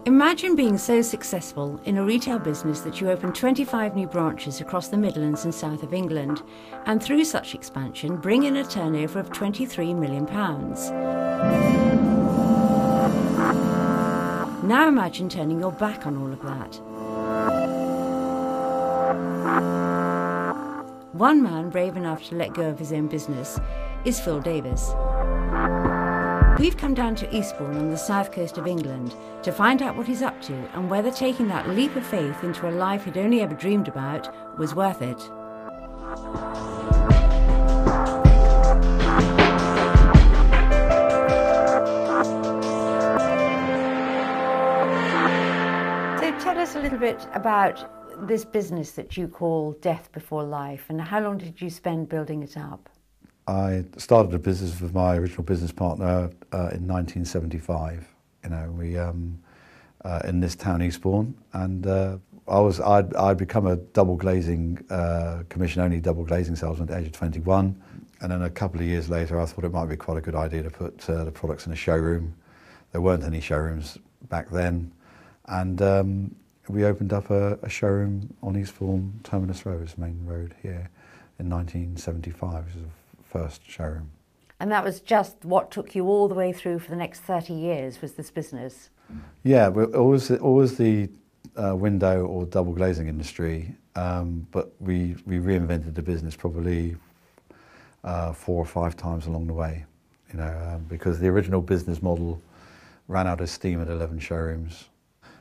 Imagine being so successful in a retail business that you open 25 new branches across the Midlands and south of England, and through such expansion bring in a turnover of £23 million. Now imagine turning your back on all of that. One man brave enough to let go of his own business is Phil Davies. We've come down to Eastbourne on the south coast of England to find out what he's up to and whether taking that leap of faith into a life he'd only ever dreamed about was worth it. So tell us a little bit about this business that you call Death Before Life, and how long did you spend building it up? I started a business with my original business partner in 1975. You know, we in this town, Eastbourne, and I'd become a double glazing commission-only double glazing salesman at the age of 21, and then a couple of years later, I thought it might be quite a good idea to put the products in a showroom. There weren't any showrooms back then, and we opened up a showroom on Eastbourne Terminus Road, main road here, in 1975, which is first showroom. And that was just what took you all the way through for the next 30 years, was this business? Yeah, always the window or double glazing industry, but we reinvented the business probably 4 or 5 times along the way, you know, because the original business model ran out of steam at 11 showrooms.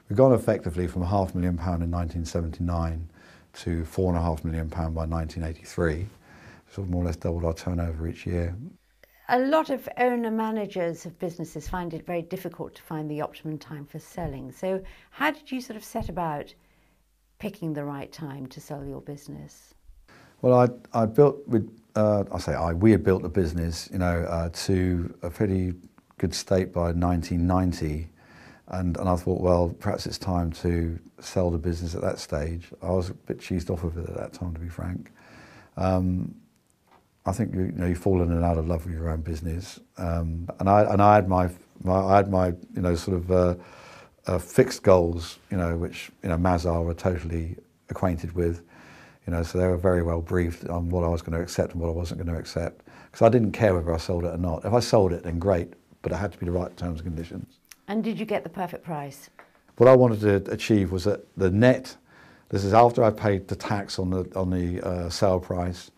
We've gone effectively from £500,000 in 1979 to £4.5 million by 1983. Sort of more or less doubled our turnover each year. A lot of owner-managers of businesses find it very difficult to find the optimum time for selling. So how did you sort of set about picking the right time to sell your business? Well, we had built the business, you know, to a pretty good state by 1990. And I thought, well, perhaps it's time to sell the business at that stage. I was a bit cheesed off of it at that time, to be frank. I think you fall in and out of love with your own business, and I had my you know, sort of fixed goals, you know, which, you know, Mazars were totally acquainted with, you know, so they were very well briefed on what I was going to accept and what I wasn't going to accept, because I didn't care whether I sold it or not. If I sold it, then great, but it had to be the right terms and conditions. And did you get the perfect price? What I wanted to achieve was that the net. This is after I paid the tax on the sale price.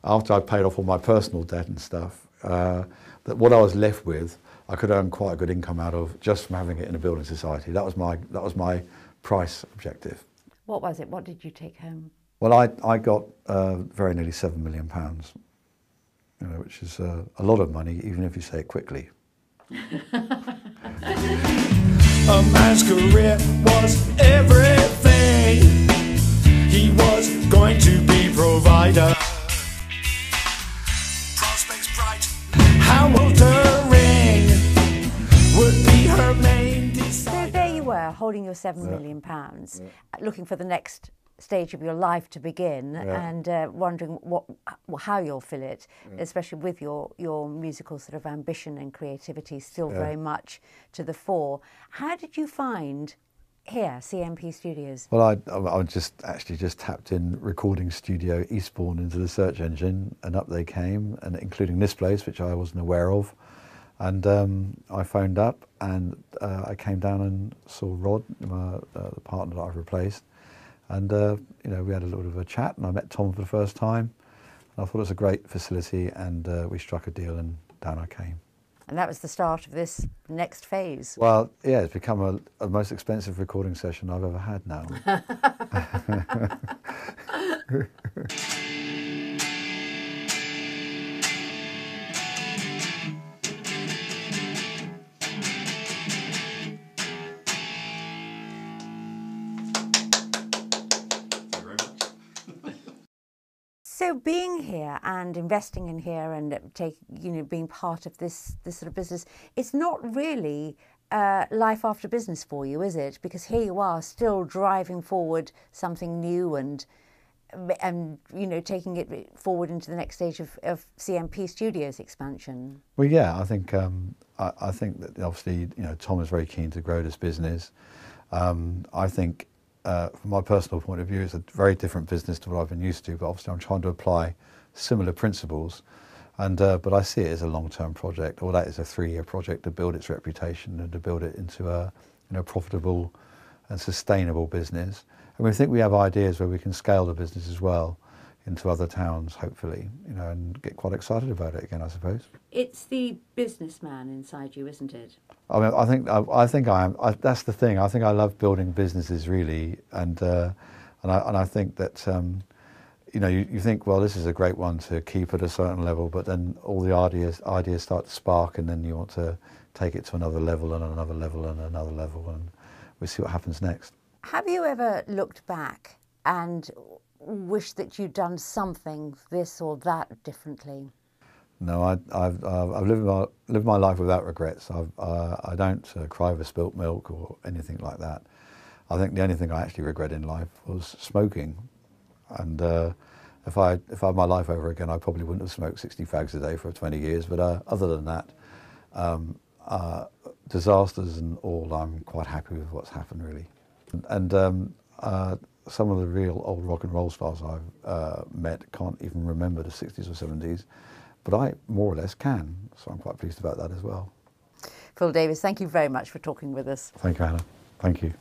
After I paid off all my personal debt and stuff, that what I was left with, I could earn quite a good income out of just from having it in a building society. That was my price objective. What was it? What did you take home? Well, I got very nearly £7 million, you know, which is a lot of money, even if you say it quickly. A man's career was everything. He was going to be provider. Prospects bright, how altering would be her main desire. So there you were, holding your £7 million, looking for the next stage of your life to begin, and wondering how you'll fill it, especially with your musical sort of ambition and creativity still very much to the fore. How did you find here, CMP Studios? Well, I just tapped in recording studio Eastbourne into the search engine, and up they came, and including this place, which I wasn't aware of. And I phoned up, and I came down and saw Rod, the partner that I've replaced. And you know, we had a little bit of a chat, and I met Tom for the first time. And I thought it was a great facility, and we struck a deal, and down I came. And that was the start of this next phase. Well, yeah, it's become a most expensive recording session I've ever had now. So being here and investing in here and being part of this sort of business, it's not really life after business for you, is it? Because here you are still driving forward something new and taking it forward into the next stage of CMP Studios expansion. Well, yeah, I think I think that obviously, you know, Tom is very keen to grow this business. I think, from my personal point of view, it's a very different business to what I've been used to, but obviously I'm trying to apply similar principles. And, but I see it as a long-term project, or that is a 3-year project to build its reputation and to build it into a, you know, profitable and sustainable business. And we think we have ideas where we can scale the business as well into other towns, hopefully, you know, and get quite excited about it again, I suppose. It's the businessman inside you, isn't it? I mean, I think I am. That's the thing. I think I love building businesses, really, and I think that you know, you think, well, this is a great one to keep at a certain level, but then all the ideas start to spark, and then you want to take it to another level and another level and another level, and we see what happens next. Have you ever looked back and wished that you'd done something, this or that, differently? No, I've lived my life without regrets. I don't cry over spilt milk or anything like that. I think the only thing I actually regret in life was smoking. And if I had my life over again, I probably wouldn't have smoked 60 fags a day for 20 years. But other than that, disasters and all, I'm quite happy with what's happened, really. And some of the real old rock and roll stars I've met can't even remember the 60s or 70s, but I more or less can. So I'm quite pleased about that as well. Phil Davies, thank you very much for talking with us. Thank you, Hannah. Thank you.